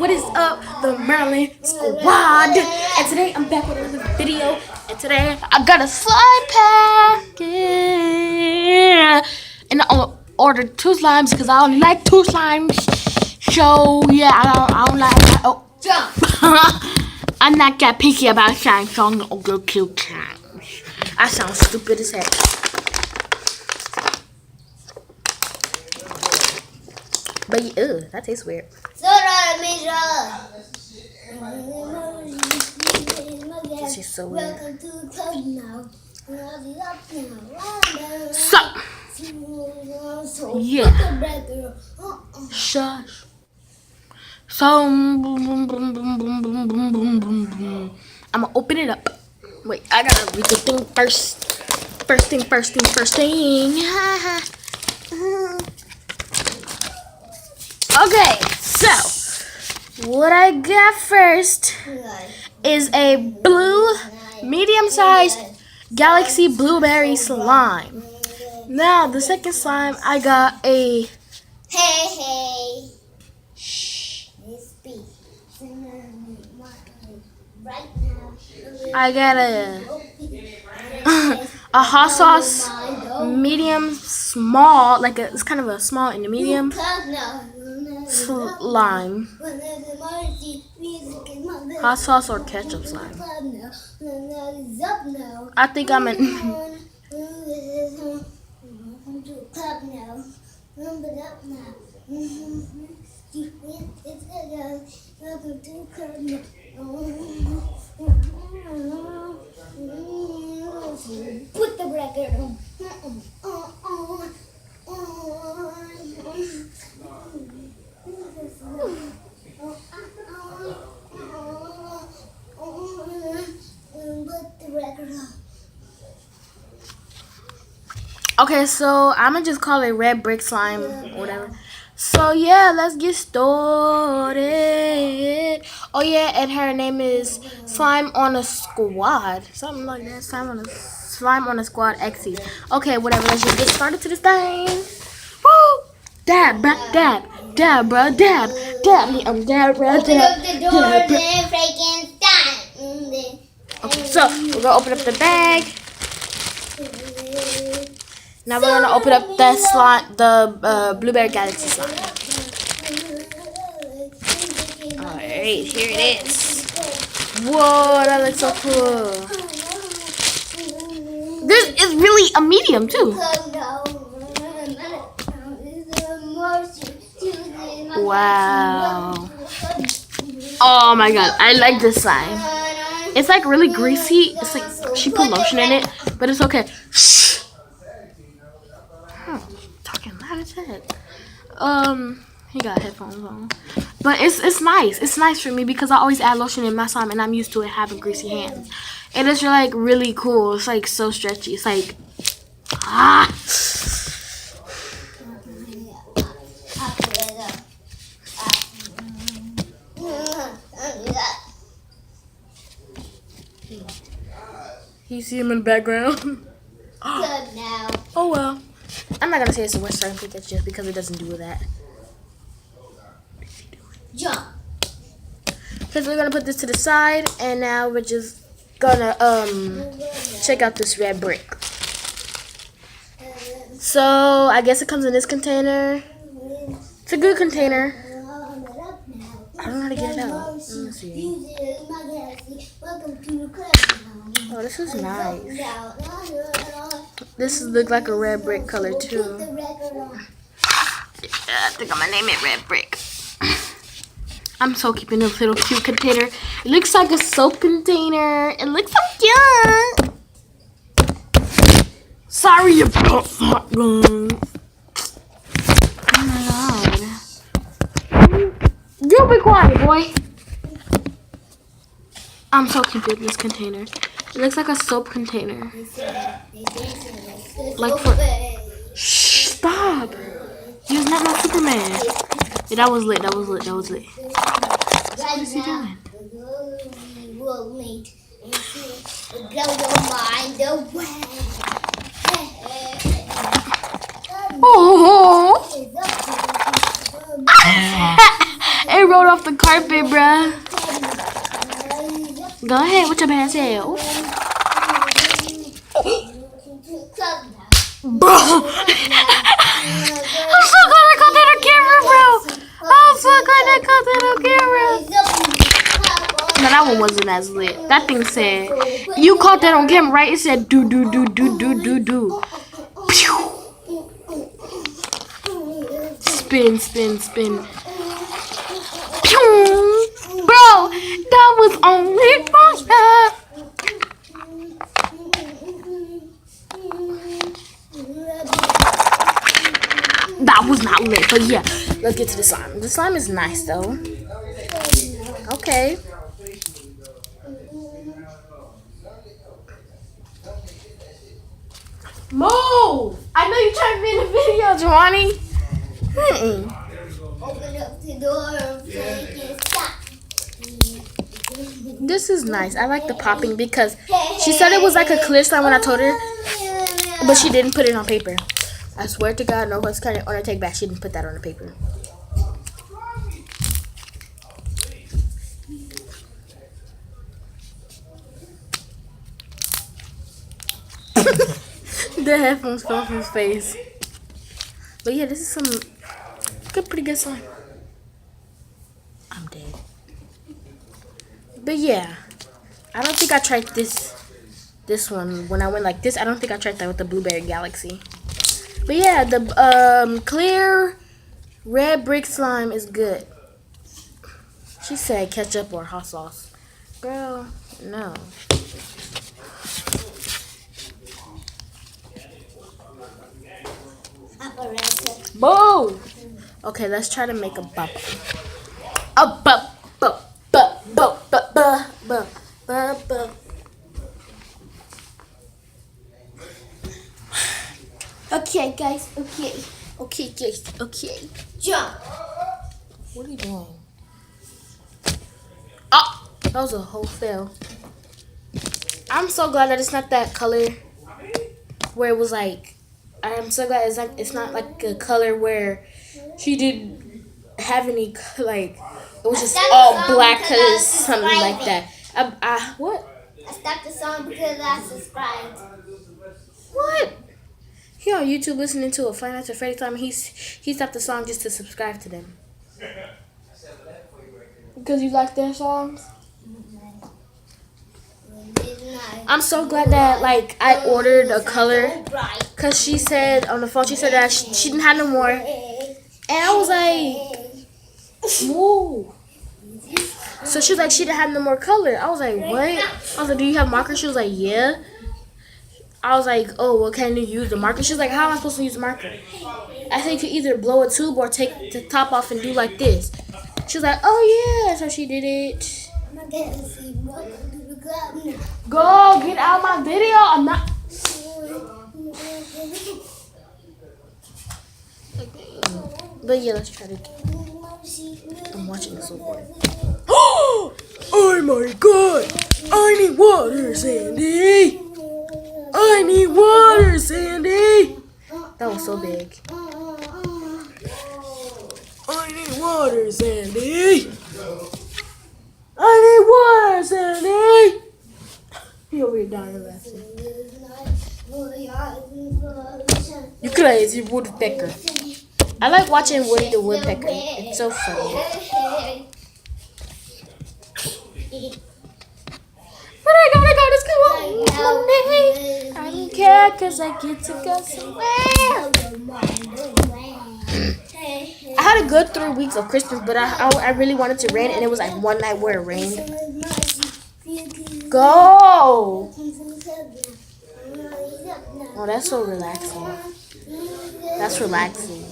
What is up, the Maryland Squad? And today I'm back with another video. And today I got a slime packet. And I ordered 2 slimes because I only like 2 slimes. So yeah, I don't like that. Oh, jump! I'm not that picky about slimes, so I'm gonna go kill slimes. I sound stupid as heck. But ew, that tastes weird. This is so weird. So, yeah. Shush. So, I'ma open it up. Wait, I gotta read the thing first. First thing. Okay, so what I got first is a blue, medium-sized Galaxy Blueberry slime. Now, the second slime, I got a... Hey. Shh. I got a hot sauce, medium, small, like it's kind of a small and a medium slime. Hot sauce or ketchup slime. I think I'm in. Put the record on. Okay, so I'm gonna just call it red brick slime or whatever. So yeah, let's get started. Oh yeah, and her name is Slime on a Squad, something like that. Slime on a Squad XC. Okay, whatever. Let's just get started to this thing. Woo! Dab, bruh, dab, bruh, dab me. I'm dab, bruh, Open up the door, then Frankenstein. Okay, so we're gonna open up the bag. Now we're gonna open up the slime, the Blueberry Galaxy slime. Alright, here it is. Whoa, that looks so cool. This is really a medium too. Wow. Oh my god, I like this slime. It's like really greasy. It's like she put lotion in it, but it's okay. Talking loud as heck. He got headphones on. But it's nice. It's nice for me because I always add lotion in my slime and I'm used to it having greasy hands. And it's like really cool. It's like so stretchy. It's like You see him in the background? Oh well. I'm not gonna say it's a Western Pikachu just because it doesn't do that. Jump. Because we're gonna put this to the side and now we're just gonna check out this red brick. So I guess it comes in this container. It's a good container. I don't know how to get it out. Let me see. Oh, this is nice. This looks like a red brick color too. Yeah, I think I'm gonna name it red brick. I'm so keeping this little cute container. It looks like a soap container. It looks so cute. Sorry about that, guys. Oh my god. You be quiet, boy. I'm so keeping this container. It looks like a soap container. Like for... Shh, stop. You're not my Superman. Yeah, that was lit. What is he doing? Oh. It rolled off the carpet, bruh. Go ahead. What your parents say? Ooh. Bro. I'm so glad I caught that on camera, bro. I'm so glad I caught that on camera. No, that one wasn't as lit. That thing said, you caught that on camera, right? It said do, do, do, do, do, do, do. Pew. Spin, spin, spin. Pew. Bro, that was only fire. That was not lit, but yeah, let's get to the slime. The slime is nice though. Okay. Move! I know you're trying to be in the video, Giovanni. Open up the door and stop. This is nice. I like the popping because she said it was like a clear slime when I told her, but she didn't put it on paper. I swear to God, no one's kind of on her take back. She didn't put that on the paper. The headphones fell off his face. But yeah, this is some pretty good slime. I'm dead. But yeah, I don't think I tried this one when I went like this. I don't think I tried that with the Blueberry Galaxy. But yeah, the clear red brick slime is good. She said ketchup or hot sauce. Girl, no. Boo! Okay, let's try to make a bubble. A bubble. Okay, guys. Okay, guys. Okay. Jump. What are you doing? Ah! That was a whole fail. I'm so glad that it's not that color where it was like. I'm so glad it's not like a color where she didn't have any like. It was just all black colors, something like that. What? I stopped the song because I subscribed. What? He on YouTube listening to a Five Nights at Freddy's time. He stopped the song just to subscribe to them. Because you like their songs? I'm so glad that like I ordered a color. Because she said on the phone, she said that she didn't have no more. And I was like, whoa. So she was like, she didn't have no more color. I was like, what? I was like, do you have marker? She was like, yeah. I was like, oh, well, can you use the marker? She was like, how am I supposed to use the marker? I said you could either blow a tube or take the top off and do like this. She was like, oh, yeah. So she did it. Go, get out of my video. I'm not. But yeah, let's try to. I'm watching this over. Oh my God. I need water, Sandy. I need water, Sandy. That was so big. I need water, Sandy. I need water, Sandy. He over here dying laughing. You crazy woodpecker. I like watching Woody the Woodpecker. It's so funny. But I gotta go to school on Monday. I don't care because I get to go somewhere. I had a good 3 weeks of Christmas, but I really wanted to rain, and it was like one night where it rained. Go! Oh, that's so relaxing. That's relaxing.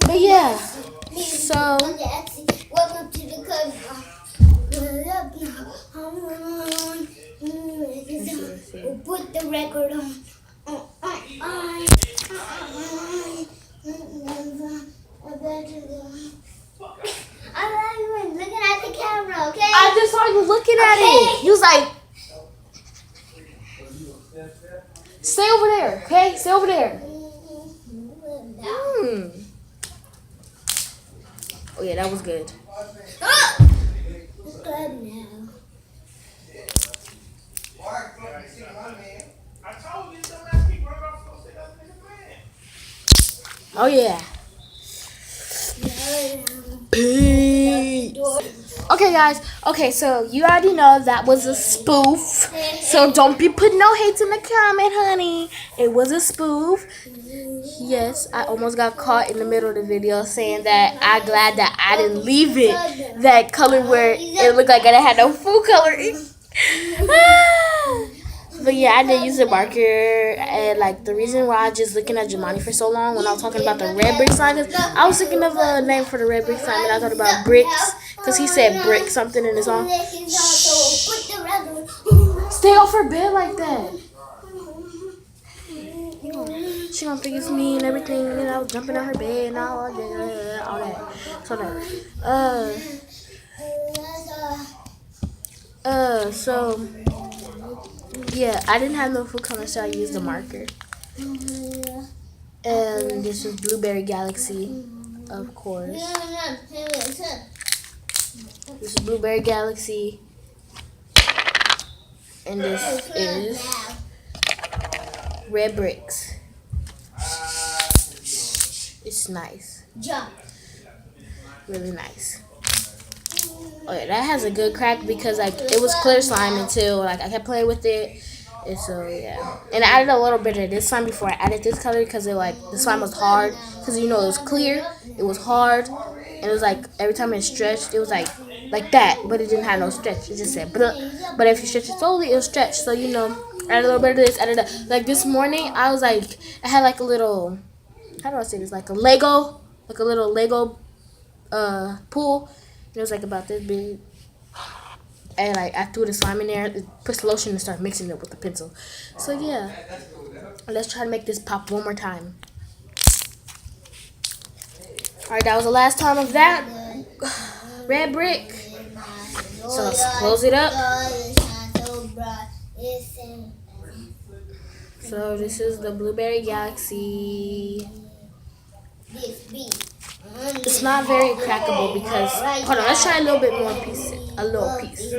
But yeah, so welcome to the club. Put the record on. I'm not even looking at the camera, okay? I just saw you looking at it. You was like, stay over there, okay? Stay over there. Oh yeah, that was good. It's good now. Oh yeah. Peace. Okay, guys. Okay, so you already know that was a spoof. So don't be putting no hates in the comment, honey. It was a spoof. Yes, I almost got caught in the middle of the video saying that I'm glad that I didn't leave it that color where it looked like I had no food coloring. But yeah, I did use a marker, and like the reason why I just looking at Jemani for so long when I was talking about the red brick slime is I was thinking of a name for the red brick slime, and I thought about bricks because he said brick something in his song. Stay off her bed like that. She gonna think it's me and everything, and I was jumping on her bed and all that. So yeah, I didn't have no food color, so I used a marker. And this is Blueberry Galaxy, of course. This is Blueberry Galaxy. And this is Red Bricks. It's nice. Really nice. Oh yeah, that has a good crack because like it was clear slime until like I kept playing with it, and so yeah. And I added a little bit of this slime before I added this color because it like the slime was hard because you know it was clear, it was hard, and it was like every time it stretched it was like that, but it didn't have no stretch. It just said bleh. But if you stretch it slowly, it'll stretch. So you know, add a little bit of this, added like this morning I was like I had like a little, how do I say this, like a little Lego pool. It was like about this big, and like I threw the slime in there, put the lotion, and started mixing it with the pencil. So yeah, let's try to make this pop one more time. All right, that was the last time of that red brick. So let's close it up. So this is the Blueberry Galaxy. It's not very crackable because, hold on, let's try a little bit more piece. A little piece.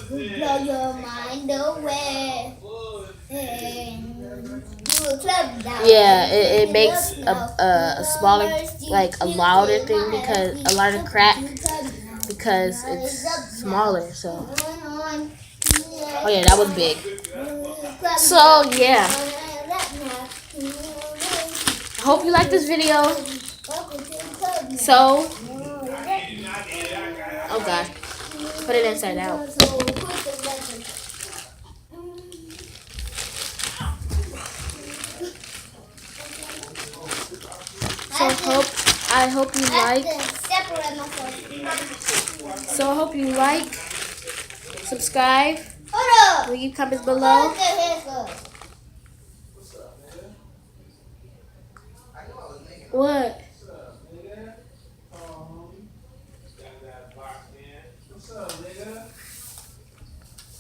Blow your mind away. Yeah, it makes a smaller, like a louder thing because a louder crack because it's smaller. So, oh yeah, that was big. So yeah, I hope you like this video. So, oh gosh, put it inside out. So I hope you like. So I hope you like, subscribe, leave comments below. What?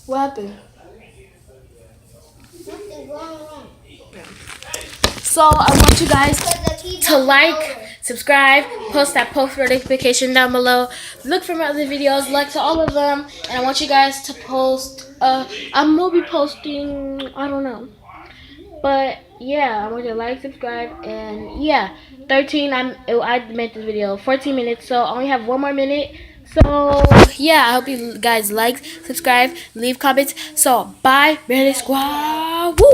What happened? So I want you guys to like, subscribe, post that post notification down below. Look for my other videos, like to all of them, and I want you guys to post. I'm gonna be posting. I don't know, but yeah, I want you to like, subscribe, and yeah, 13. I made this video 14 minutes, so I only have 1 more minute. So yeah, I hope you guys like, subscribe, leave comments. So bye, Ready Squad. Woo!